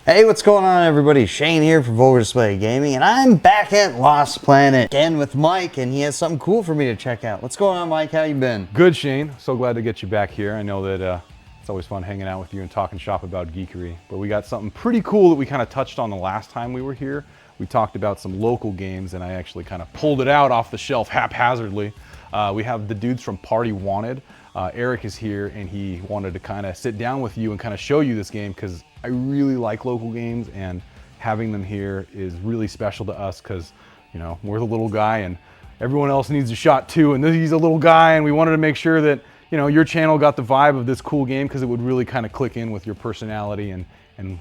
Hey, what's going on, everybody? Shane here for Vulgar Display Gaming, and I'm back at Lost Planet again with Mike, and he has something cool for me to check out. What's going on, Mike? How you been? Good, Shane. So glad to get you back here. I know that it's always fun hanging out with you and talking shop about geekery, but we got something pretty cool that we kind of touched on the last time we were here. We talked about some local games, and I actually kind of pulled it out off the shelf haphazardly. We have the dudes from Party Wanted. Eric is here, and he wanted to kind of sit down with you and kind of show you this game because I really like local games, and having them here is really special to us because, you know, we're the little guy and everyone else needs a shot too, and he's a little guy, and we wanted to make sure that, you know, your channel got the vibe of this cool game because it would really kind of click in with your personality and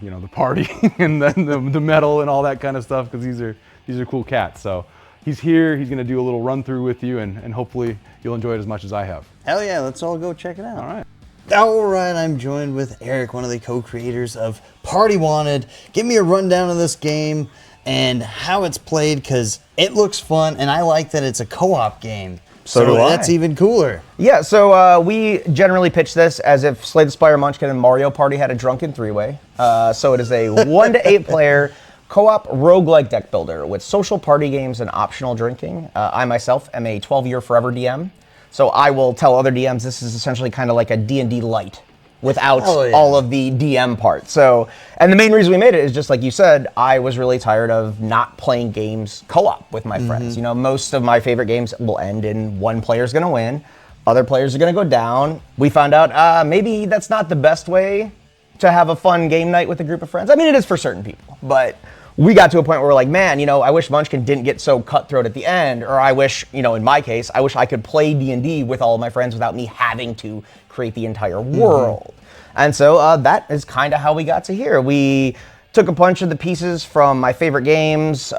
you know, the party and then the metal and all that kind of stuff, because these are cool cats. So he's here, he's gonna do a little run through with you, and hopefully you'll enjoy it as much as I have. Hell yeah, let's all go check it out. All right. All right, I'm joined with Eric, one of the co-creators of Party Wanted. Give me a rundown of this game and how it's played, because it looks fun, and I like that it's a co-op game. So do I. That's even cooler. Yeah, so we generally pitch this as if Slay the Spire, Munchkin, and Mario Party had a drunken three-way. So it is a 1 to 8 player co-op roguelike deck builder with social party games and optional drinking. I myself am a 12-year forever DM. So I will tell other DMs this is essentially kind of like a D&D light without all of the DM part. So, and the main reason we made it is just like you said, I was really tired of not playing games co-op with my friends. You know, most of my favorite games will end in one player's gonna win, other players are gonna go down. We found out maybe that's not the best way to have a fun game night with a group of friends. I mean, it is for certain people, but we got to a point where we're like, man, you know, I wish Munchkin didn't get so cutthroat at the end, or I wish, you know, in my case, I wish I could play D&D with all of my friends without me having to create the entire world. And so that is kind of how we got to here. We took a bunch of the pieces from my favorite games.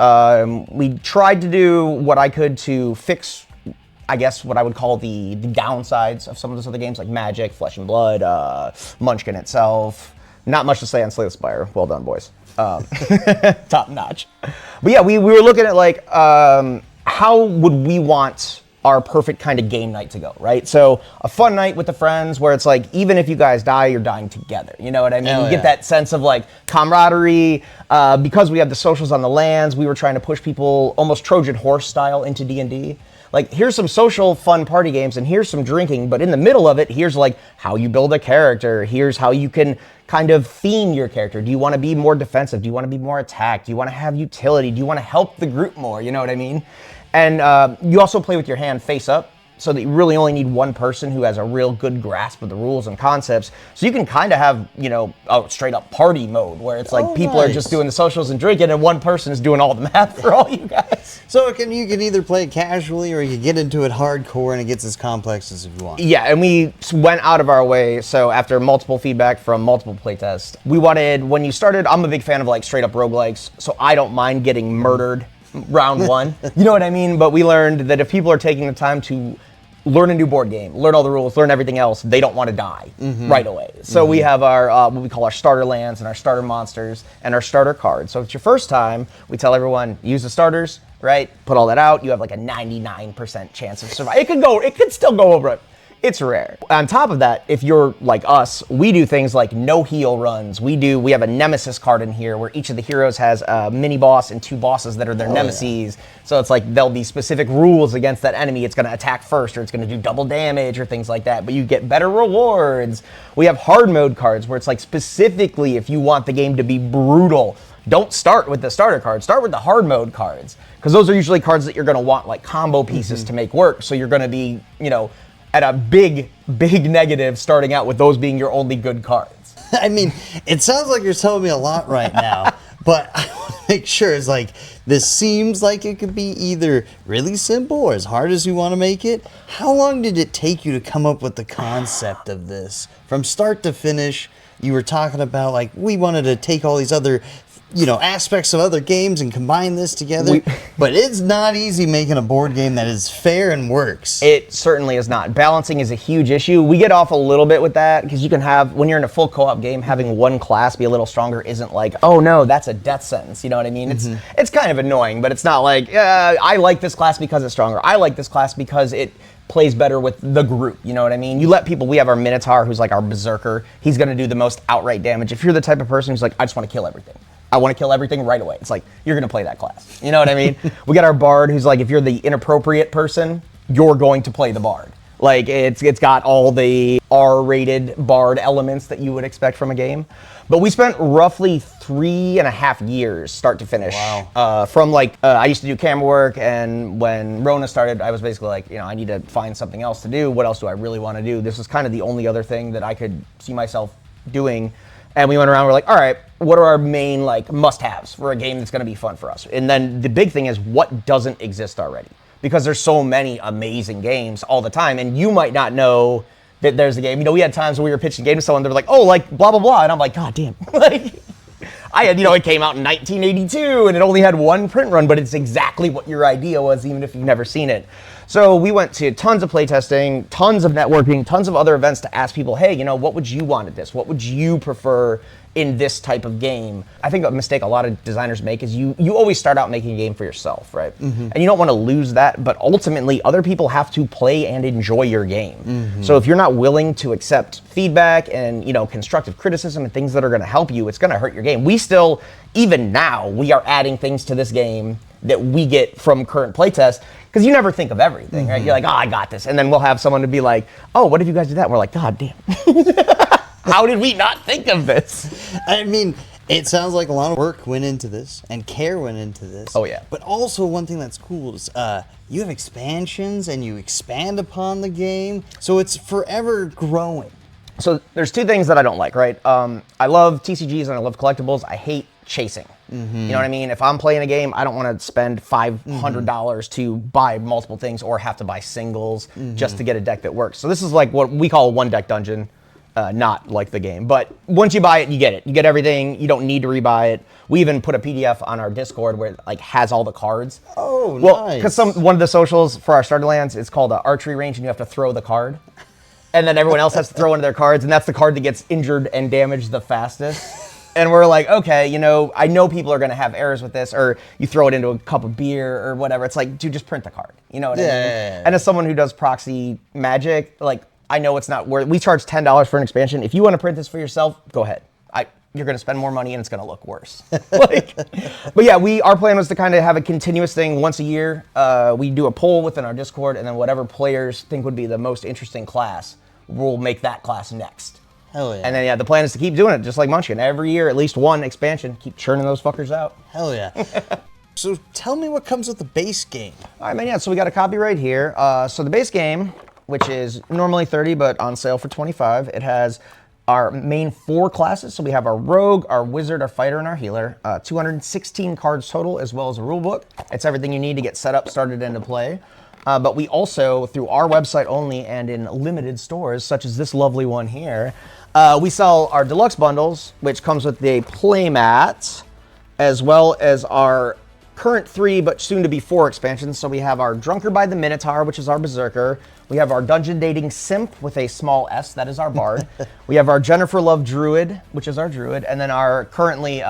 We tried to do what I could to fix, I guess, what I would call the downsides of some of those other games, like Magic, Flesh and Blood, Munchkin itself. Not much to say on Slay the Spire. Well done, boys. Top notch. But yeah, we were looking at like how would we want our perfect kind of game night to go, right? So a fun night with the friends where it's like, even if you guys die, you're dying together. You know what I mean? You get that sense of like camaraderie. Because we have the socials on the lands, we were trying to push people almost Trojan horse style into D&D. Like, here's some social fun party games and here's some drinking, but in the middle of it, here's like how you build a character. Here's how you can kind of theme your character. Do you want to be more defensive? Do you want to be more attack? Do you want to have utility? Do you want to help the group more? You know what I mean? And you also play with your hand face up, so that you really only need one person who has a real good grasp of the rules and concepts. So you can kind of have, you know, a straight up party mode where it's like people are just doing the socials and drinking and one person is doing all the math for all you guys. So you can either play it casually or you can get into it hardcore and it gets as complex as you want. Yeah, and we went out of our way. So after multiple feedback from multiple playtests, we wanted, when you started, I'm a big fan of like straight up roguelikes, so I don't mind getting murdered round one. You know what I mean? But we learned that if people are taking the time to learn a new board game, learn all the rules, learn everything else, they don't want to die right away. So we have our what we call our starter lands and our starter monsters and our starter cards. So if it's your first time, we tell everyone, use the starters, right? Put all that out. You have like a 99% chance of surviving. It could still go over it. It's rare. On top of that, if you're like us, we do things like no heal runs. We have a nemesis card in here where each of the heroes has a mini boss and 2 bosses that are their nemesis. So it's like there'll be specific rules against that enemy. It's going to attack first, or it's going to do double damage or things like that. But you get better rewards. We have hard mode cards where it's like specifically if you want the game to be brutal, don't start with the starter cards. Start with the hard mode cards, because those are usually cards that you're going to want like combo pieces to make work. So you're going to be, you know, at a big negative starting out with those being your only good cards. I mean, it sounds like you're telling me a lot right now, but I want to make sure it's like, this seems like it could be either really simple or as hard as you want to make it. How long did it take you to come up with the concept of this? From start to finish, you were talking about like, we wanted to take all these other, you know, aspects of other games and combine this together. But it's not easy making a board game that is fair and works. It certainly is not. Balancing is a huge issue. We get off a little bit with that because you can have, when you're in a full co-op game, having one class be a little stronger isn't like, oh no, that's a death sentence. You know what I mean? It's kind of annoying, but it's not like, I like this class because it's stronger. I like this class because it plays better with the group. You know what I mean? You let people. We have our Minotaur, who's like our berserker. He's gonna do the most outright damage. If you're the type of person who's like, I just want to kill everything. I want to kill everything right away. It's like, you're gonna play that class. You know what I mean? We got our bard, who's like, if you're the inappropriate person, you're going to play the bard. Like, it's got all the R-rated bard elements that you would expect from a game. But we spent roughly 3.5 years, start to finish. Wow. From like, I used to do camera work, and when Rona started, I was basically like, I need to find something else to do. What else do I really want to do? This was kind of the only other thing that I could see myself doing. And we went around, we're like, all right, what are our main like must-haves for a game that's gonna be fun for us? And then the big thing is, what doesn't exist already? Because there's so many amazing games all the time, and you might not know that there's a game. We had times when we were pitching a game to someone, they're like, oh, like blah, blah, blah. And I'm like, God damn. Like, I had, it came out in 1982 and it only had one print run, but it's exactly what your idea was, even if you've never seen it. So we went to tons of playtesting, tons of networking, tons of other events to ask people, hey, what would you want at this? What would you prefer in this type of game? I think a mistake a lot of designers make is you always start out making a game for yourself, right? Mm-hmm. And you don't want to lose that, but ultimately other people have to play and enjoy your game. Mm-hmm. So if you're not willing to accept feedback and constructive criticism and things that are going to help you, it's going to hurt your game. We still, even now, we are adding things to this game that we get from current playtests, because you never think of everything, right? You're like, oh, I got this. And then we'll have someone to be like, oh, what if you guys did that? And we're like, God damn. How did we not think of this? I mean, it sounds like a lot of work went into this and care went into this. Oh, yeah. But also one thing that's cool is you have expansions and you expand upon the game. So it's forever growing. So there's two things that I don't like, right? I love TCGs and I love collectibles. I hate chasing. Mm-hmm. You know what I mean? If I'm playing a game, I don't want to spend $500 to buy multiple things or have to buy singles just to get a deck that works. So this is like what we call a one deck dungeon. Not like the game, but once you buy it, you get it. You get everything. You don't need to rebuy it. We even put a PDF on our Discord where it like has all the cards. Oh, well, nice. Because one of the socials for our starter lands, it's called an archery range, and you have to throw the card, and then everyone else has to throw one of their cards, and that's the card that gets injured and damaged the fastest. And we're like, okay, I know people are going to have errors with this, or you throw it into a cup of beer or whatever. It's like, dude, just print the card. You know what I mean? And as someone who does proxy magic, like, I know it's not worth. We charge $10 for an expansion. If you want to print this for yourself, go ahead. You're going to spend more money and it's going to look worse. But yeah, our plan was to kind of have a continuous thing once a year. We do a poll within our Discord, and then whatever players think would be the most interesting class, we'll make that class next. Hell yeah. And then the plan is to keep doing it, just like Munchkin. Every year, at least one expansion. Keep churning those fuckers out. Hell yeah. So tell me what comes with the base game. All right, man. Yeah. So we got a copy right here. So the base game, which is normally $30, but on sale for $25. It has our main 4 classes. So we have our rogue, our wizard, our fighter, and our healer. 216 cards total, as well as a rule book. It's everything you need to get set up, started, and to play. But we also, through our website only and in limited stores, such as this lovely one here, we sell our deluxe bundles, which comes with the playmat, as well as our current 3, but soon to be 4 expansions. So we have our Drunkard by the Minotaur, which is our berserker. We have our Dungeon Dating Simp with a small s, that is our bard. We have our Jennifer Love Druid, which is our druid, and then our currently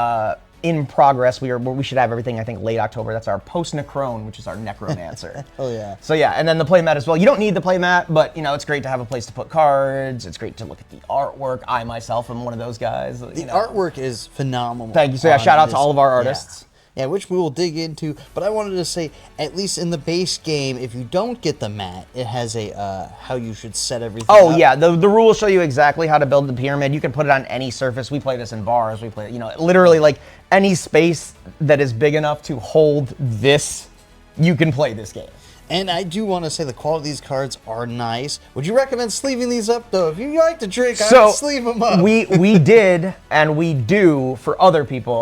in progress, we should have everything, I think, late October. That's our Post Necrone, which is our necromancer. Oh yeah. So yeah, and then the playmat as well. You don't need the playmat, but it's great to have a place to put cards. It's great to look at the artwork. I myself am one of those guys. The artwork is phenomenal. Thank you. So yeah, shout out to all of our artists. Yeah, which we will dig into. But I wanted to say, at least in the base game, if you don't get the mat, it has a how you should set everything up. Oh yeah, the rules show you exactly how to build the pyramid. You can put it on any surface. We play this in bars. We play, literally like any space that is big enough to hold this, you can play this game. And I do want to say the quality of these cards are nice. Would you recommend sleeving these up, though? If you like to drink, I would sleeve them up. We did, and we do for other people.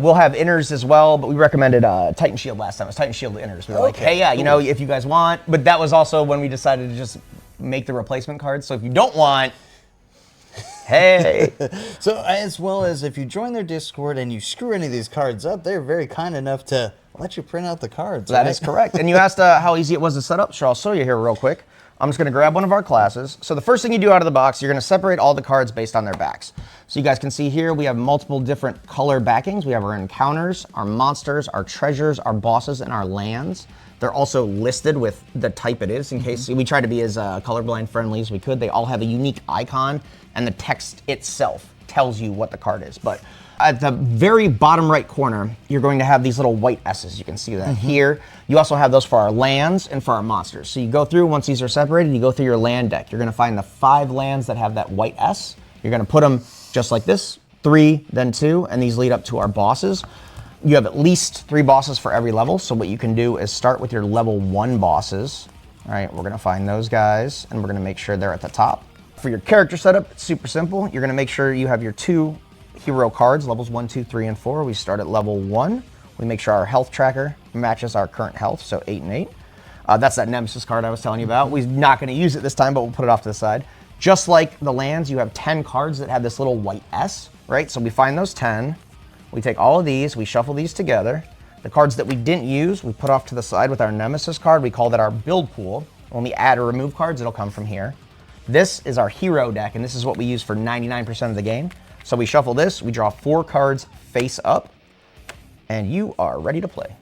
We'll have inners as well, but we recommended Titan Shield last time. It was Titan Shield inners. We were like, hey, yeah, cool. If you guys want. But that was also when we decided to just make the replacement cards. So if you don't want, hey. So as well as if you join their Discord and you screw any of these cards up, they're very kind enough to let you print out the cards. That is correct. And you asked how easy it was to set up. Sure, I'll show you here real quick. I'm just going to grab one of our classes. So the first thing you do out of the box, you're going to separate all the cards based on their backs. So you guys can see here we have multiple different color backings. We have our encounters, our monsters, our treasures, our bosses, and our lands. They're also listed with the type it is in case we try to be as colorblind friendly as we could. They all have a unique icon, and the text itself tells you what the card is. But at the very bottom right corner, you're going to have these little white S's. You can see that here. You also have those for our lands and for our monsters. So you go through, once these are separated, you go through your land deck. You're going to find the 5 lands that have that white S. You're going to put them just like this, 3, then 2, and these lead up to our bosses. You have at least 3 bosses for every level, so what you can do is start with your level 1 bosses. All right, we're gonna find those guys, and we're gonna make sure they're at the top. For your character setup, it's super simple. You're gonna make sure you have your 2 hero cards, levels 1, 2, 3, and 4. We start at level 1. We make sure our health tracker matches our current health, so 8 and 8. That's that Nemesis card I was telling you about. We're not gonna use it this time, but we'll put it off to the side. Just like the lands, you have 10 cards that have this little white S, right? So we find those 10. We take all of these, we shuffle these together. The cards that we didn't use, we put off to the side with our Nemesis card. We call that our build pool. When we add or remove cards, it'll come from here. This is our hero deck, and this is what we use for 99% of the game. So we shuffle this, we draw 4 cards face up, and you are ready to play.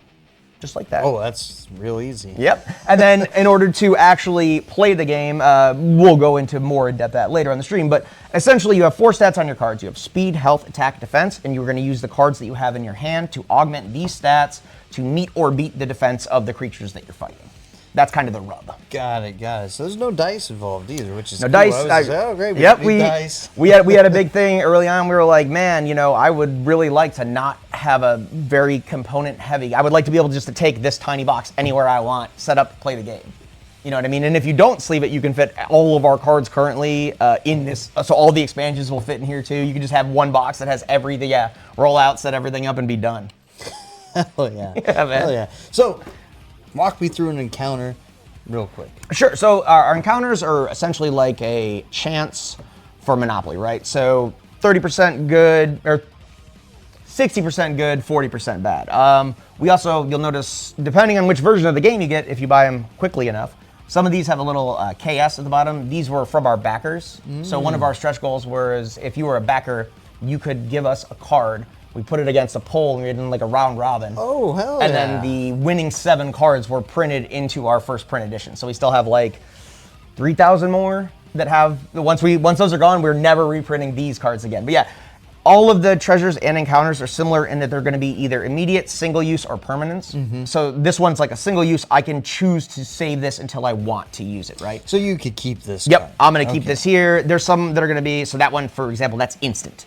Just like that. Oh, that's real easy. Yep. And then in order to actually play the game, we'll go into more in depth that later on the stream, but essentially you have 4 stats on your cards. You have speed, health, attack, defense, and you're going to use the cards that you have in your hand to augment these stats to meet or beat the defense of the creatures that you're fighting. That's kind of the rub. Got it, got it. So there's no dice involved either, which is No cool. dice. I was like, oh, great. Yep, We dice. we had a big thing early on. We were like, man, you know, I would really like to not have a very component heavy. I would like to be able just to take this tiny box anywhere I want, set up, play the game. You know what I mean? And if you don't sleeve it, you can fit all of our cards currently in this. So all the expansions will fit in here too. You can just have one box that has everything. Yeah, roll out, set everything up, and be done. Hell yeah. Yeah, man. Hell yeah. So walk me through an encounter real quick. Sure. So our encounters are essentially like a chance for Monopoly, right? So 30% good, or 60% good, 40% bad. We also, you'll notice, depending on which version of the game you get, if you buy them quickly enough, some of these have a little KS at the bottom. These were from our backers. So one of our stretch goals was if you were a backer, you could give us a card. We put it against a poll and we did like a round robin. Oh, hell And yeah. then the winning 7 cards were printed into our first print edition. So we still have like 3,000 more that have, once those are gone, we're never reprinting these cards again. But yeah, all of the treasures and encounters are similar in that they're going to be either immediate, single use, or permanence. So this one's like a single use. I can choose to save this until I want to use it, right? So you could keep this Yep, card. I'm going to keep this here. There's some that are going to be, so that one, for example, that's instant.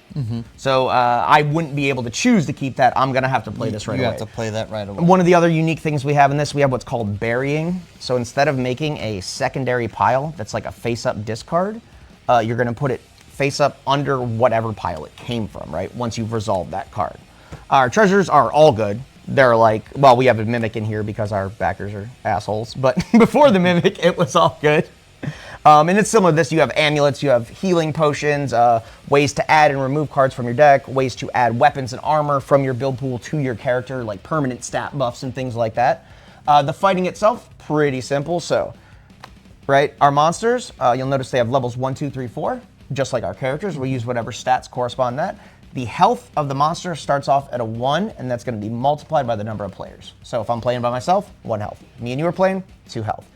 So I wouldn't be able to choose to keep that. I'm going to have to play this right You away. have to play that right away. One of the other unique things we have in this, we have what's called burying. So instead of making a secondary pile that's like a face-up discard, you're going to put it face up under whatever pile it came from, right? Once you've resolved that card. Our treasures are all good. They're like, well, we have a Mimic in here because our backers are assholes, but before the Mimic, it was all good. And it's similar to this. You have amulets, you have healing potions, ways to add and remove cards from your deck, ways to add weapons and armor from your build pool to your character, like permanent stat buffs and things like that. The fighting itself, pretty simple. So, right, our monsters, you'll notice they have levels 1, 2, 3, 4. Just like our characters, we use whatever stats correspond to that. The health of the monster starts off at a 1, and that's going to be multiplied by the number of players. So if I'm playing by myself, 1 health. Me and you are playing, 2 health.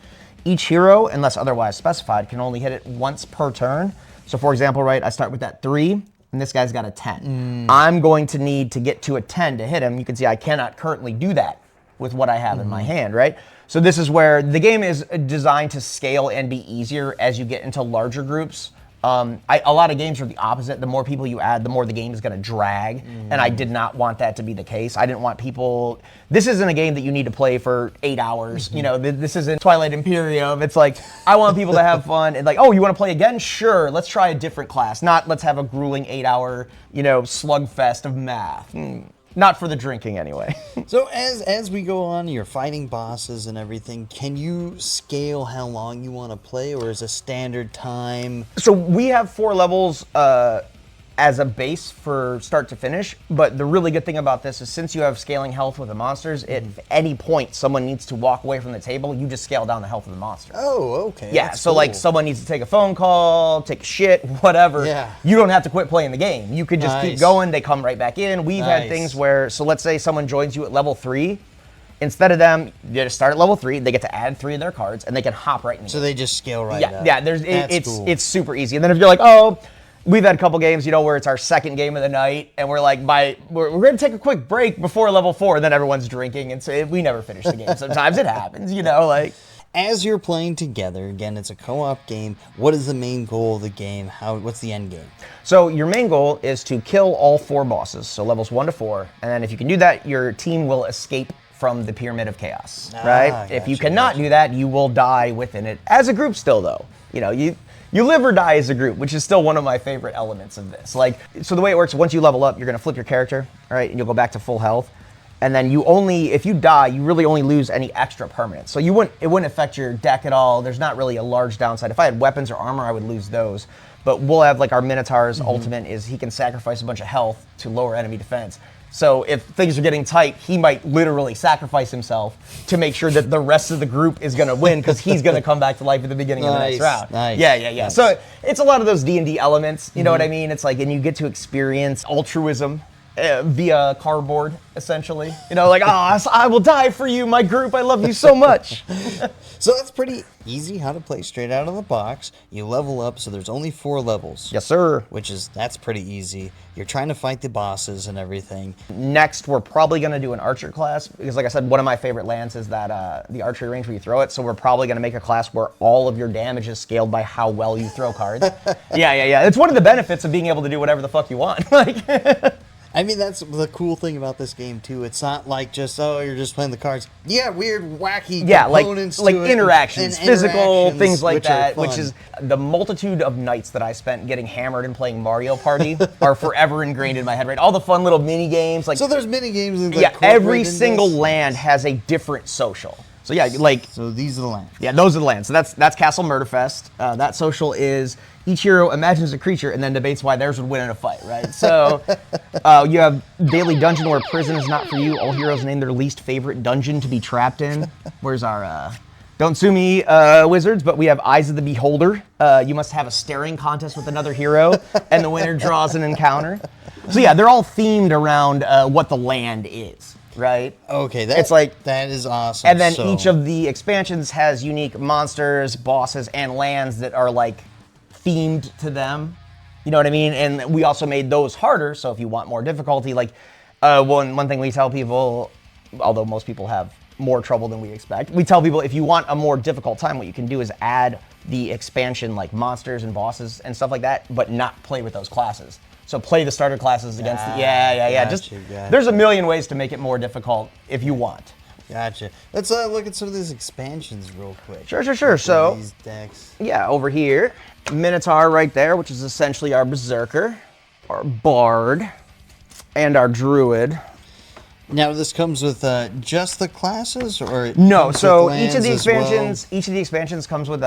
Each hero, unless otherwise specified, can only hit it once per turn. So for example, right, I start with that 3, and this guy's got a 10. I'm going to need to get to a 10 to hit him. You can see I cannot currently do that with what I have in my hand, right? So this is where the game is designed to scale and be easier as you get into larger groups. A lot of games are the opposite. The more people you add, the more the game is going to drag. And I did not want that to be the case. I didn't want people. This isn't a game that you need to play for 8 hours. You know, this isn't Twilight Imperium. It's like, I want people to have fun. And like, oh, you want to play again? Sure. Let's try a different class. Not let's have a grueling 8-hour, you know, slugfest of math. Not for the drinking anyway. So as we go on, you're fighting bosses and everything. Can you scale how long you want to play, or is a standard time? So we have 4 levels as a base for start to finish. But the really good thing about this is since you have scaling health with the monsters, at any point someone needs to walk away from the table, you just scale down the health of the monster. Oh, okay. Yeah, that's so like cool. someone needs to take a phone call, take a shit, whatever. Yeah. You don't have to quit playing the game. You could just keep Nice. going. They come right back in. We've had Nice. things where, so let's say someone joins you at level 3. Instead of them, they just start at level 3. They get to add 3 of their cards, and they can hop right in. The So game. they just scale right Yeah, up. yeah. That's It's cool. it's super easy. And then if you're like, oh, we've had a couple games, where it's our second game of the night, and we're like, we're gonna take a quick break before level 4, and then everyone's drinking, and so we never finish the game. Sometimes it happens, like. As you're playing together, again, it's a co-op game. What is the main goal of the game? What's the end game? So your main goal is to kill all 4 bosses, so levels 1 to 4, and then if you can do that, your team will escape from the Pyramid of Chaos, right? If you Gotcha, cannot do that, you will die within it as a group still, though. You live or die as a group, which is still one of my favorite elements of this. So the way it works, once you level up, you're gonna flip your character, all right, and you'll go back to full health. And then if you die, you really only lose any extra permanents. So it wouldn't affect your deck at all. There's not really a large downside. If I had weapons or armor, I would lose those. But we'll have our Minotaur's ultimate is he can sacrifice a bunch of health to lower enemy defense. So if things are getting tight, he might literally sacrifice himself to make sure that the rest of the group is going to win because he's going to come back to life at the beginning of the next round. Nice. Yeah. Nice. So it's a lot of those D&D elements. You know what I mean? It's and you get to experience altruism via cardboard, essentially. I will die for you, my group. I love you so much. So that's pretty easy how to play straight out of the box. You level up, so there's only 4 levels. Yes, sir. That's pretty easy. You're trying to fight the bosses and everything. Next, we're probably going to do an archer class because, like I said, one of my favorite lands is that the archery range where you throw it. So we're probably going to make a class where all of your damage is scaled by how well you throw cards. Yeah. It's one of the benefits of being able to do whatever the fuck you want. I mean, that's the cool thing about this game, too. It's not like just, you're just playing the cards. Yeah, weird, wacky components to it, interactions, and physical interactions, things like which are that, fun. which is the multitude of nights that I spent getting hammered and playing Mario Party are forever ingrained in my head, right? All the fun little mini games. So there's mini games. Every single land has a different social. So yeah, So these are the lands. Yeah, those are the lands. So that's Castle Murderfest. That social is each hero imagines a creature and then debates why theirs would win in a fight, right? So you have Daily Dungeon where prison is not for you. All heroes name their least favorite dungeon to be trapped in. Where's our don't sue me, wizards, but we have Eyes of the Beholder. You must have a staring contest with another hero, and the winner draws an encounter. So yeah, they're all themed around what the land is. Right? Okay, that is awesome. And then each of the expansions has unique monsters, bosses, and lands that are themed to them. You know what I mean? And we also made those harder, so if you want more difficulty, one thing we tell people, although most people have more trouble than we expect, we tell people if you want a more difficult time, what you can do is add the expansion monsters and bosses and stuff like that, but not play with those classes. So play the starter classes against Gotcha. There's a million ways to make it more difficult if you want. Gotcha. Let's look at some of these expansions real quick. Sure. So These decks. yeah, over here, Minotaur right there, which is essentially our Berserker, our Bard, and our Druid. Now this comes with just the classes, or it No, comes so with each of the lands as well? expansions comes with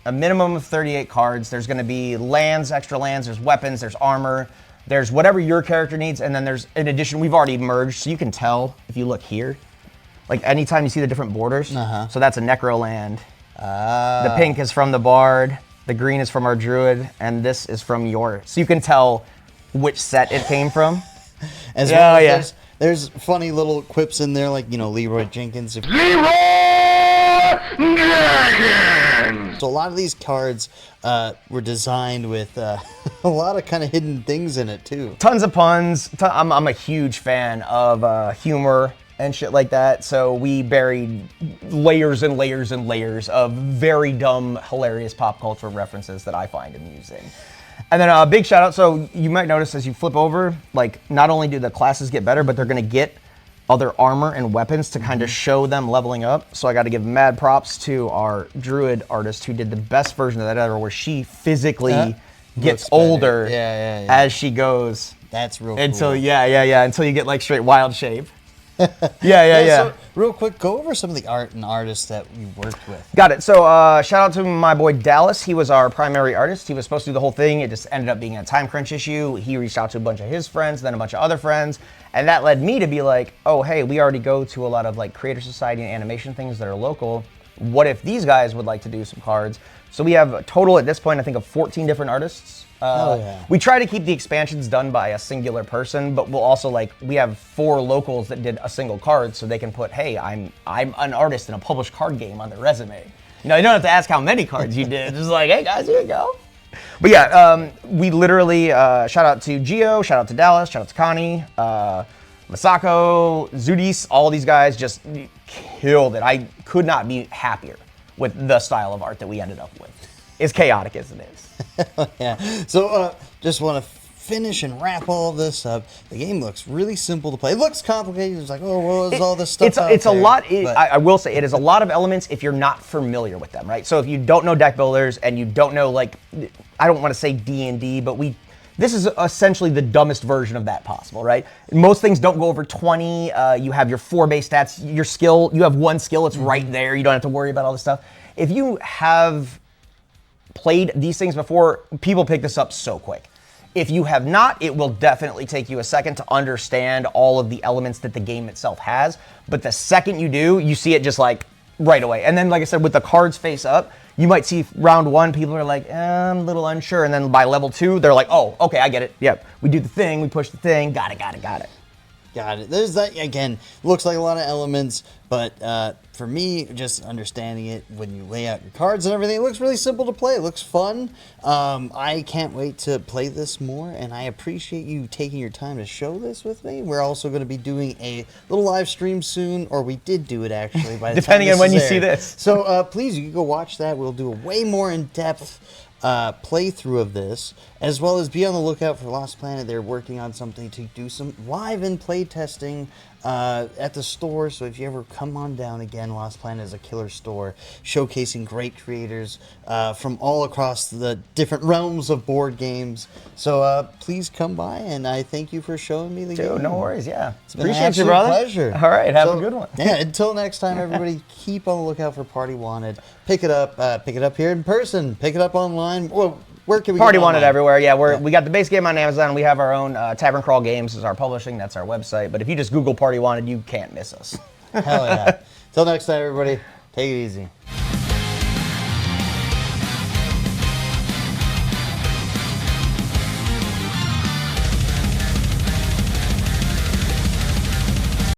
a minimum of 38 cards. There's going to be lands, extra lands, there's weapons, there's armor, there's whatever your character needs, and then there's, in addition, we've already merged, so you can tell if you look here. Anytime you see the different borders, so that's a Necro land. The pink is from the Bard, the green is from our Druid, and this is from so you can tell which set it came from. There's funny little quips in there, Leroy Jenkins. So a lot of these cards were designed with a lot of kind of hidden things in it too. Tons of puns. I'm a huge fan of humor and shit like that. So we buried layers and layers and layers of very dumb, hilarious pop culture references that I find amusing. And then a big shout out. So you might notice as you flip over, not only do the classes get better, but they're going to get other armor and weapons to kind of show them leveling up. So I got to give mad props to our Druid artist who did the best version of that ever, where she physically gets older as she goes. That's real until cool. until you get straight wild shape. Yeah. So, real quick, go over some of the art and artists that we worked with. Got it. So shout out to my boy Dallas. He was our primary artist. He was supposed to do the whole thing. It just ended up being a time crunch issue. He reached out to a bunch of his friends, then a bunch of other friends. And that led me to be like, oh, hey, we already go to a lot of like Creator Society and animation things that are local. What if these guys would like to do some cards? So we have a total at this point, I think, of 14 different artists. We try to keep the expansions done by a singular person, but we'll also we have 4 locals that did a single card, so they can put, hey, I'm an artist in a published card game on their resume. You don't have to ask how many cards you did. Just like, hey guys, here you go. But yeah, we literally shout out to Gio, shout out to Dallas, shout out to Connie, Masako, Zudis, all these guys just killed it. I could not be happier with the style of art that we ended up with. As chaotic as it is. Yeah. So just want to finish and wrap all of this up. The game looks really simple to play. It looks complicated. It's like, oh, well, is all this stuff It's a lot. I will say it is a lot of elements if you're not familiar with them, right? So if you don't know deck builders and you don't know, I don't want to say D&D, but this is essentially the dumbest version of that possible, right? Most things don't go over 20. You have your 4 base stats, your skill. You have 1 skill. It's right there. You don't have to worry about all this stuff. If you have played these things before, people pick this up so quick. If you have not, it will definitely take you a second to understand all of the elements that the game itself has. But the second you do, you see it just right away. And then, like I said, with the cards face up, you might see round 1, people are like, I'm a little unsure. And then by level 2, they're like, oh, okay, I get it. Yep, we do the thing, we push the thing, got it. Got it. There's that, again, looks like a lot of elements, but for me, just understanding it when you lay out your cards and everything, it looks really simple to play. It looks fun. I can't wait to play this more, and I appreciate you taking your time to show this with me. We're also going to be doing a little live stream soon, or we did do it actually. By the depending time on when you aired. see this. So please, you can go watch that. We'll do a way more in-depth playthrough of this, as well as be on the lookout for Lost Planet. They're working on something to do some live and play testing at the store. So if you ever come on down again, Lost Planet is a killer store showcasing great creators from all across the different realms of board games. So please come by, and I thank you for showing me the game. Dude, no worries, yeah. It's been an Appreciate you, absolute brother. pleasure. All right, have a good one. Yeah, until next time, everybody, keep on the lookout for Party Wanted. Pick it up here in person. Pick it up online. Well, where can we Party get it Wanted online? everywhere. Yeah, we got the base game on Amazon. We have our own Tavern Crawl Games is our publishing. That's our website. But if you just Google Party Wanted, you can't miss us. Hell yeah. Till next time, everybody, take it easy.